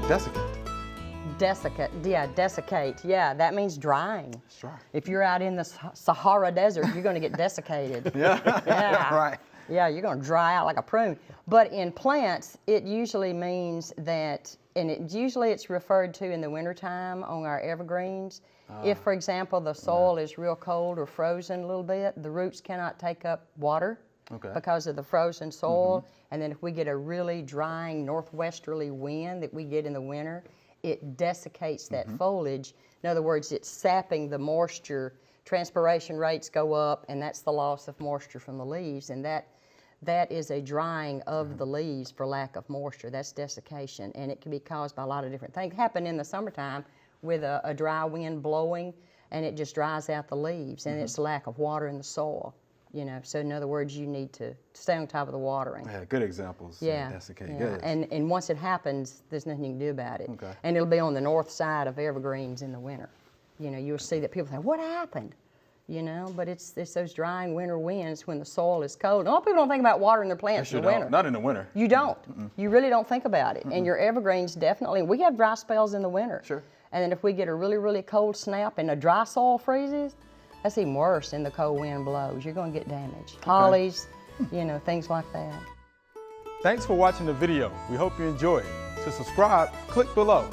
Desiccate. Desiccate, yeah, that means drying. That's right. If you're out in the Sahara Desert, you're gonna get desiccated. Yeah, right. Yeah, you're gonna dry out like a prune. But in plants, it usually means that, and it's referred to in the wintertime on our evergreens. If, for example, the soil is real cold or frozen a little bit, the roots cannot take up water because of the frozen soil. And then if we get a really drying northwesterly wind that we get in the winter, it desiccates that foliage. In other words, it's sapping the moisture. Transpiration rates go up, and that's the loss of moisture from the leaves, and that is a drying of the leaves for lack of moisture. That's desiccation, and it can be caused by a lot of different things. It happens in the summertime with a dry wind blowing, and it just dries out the leaves, and it's lack of water in the soil. You know, so in other words, you need to stay on top of the watering. Yeah, good examples. Yeah, Desiccate. yeah. Good. And once it happens, there's nothing you can do about it. Okay. And it'll be on the north side of evergreens in the winter. You know, you'll see that people think, what happened? You know, but it's those drying winter winds when the soil is cold. And a lot of people don't think about watering their plants in the winter. Not in the winter. You don't. You really don't think about it. And your evergreens definitely, we have dry spells in the winter. Sure. And then if we get a really, really cold snap and the dry soil freezes, that's even worse than the cold wind blows. You're going to get damage. Hollies, you know, things like that. Thanks for watching the video. We hope you enjoyed. To subscribe, click below.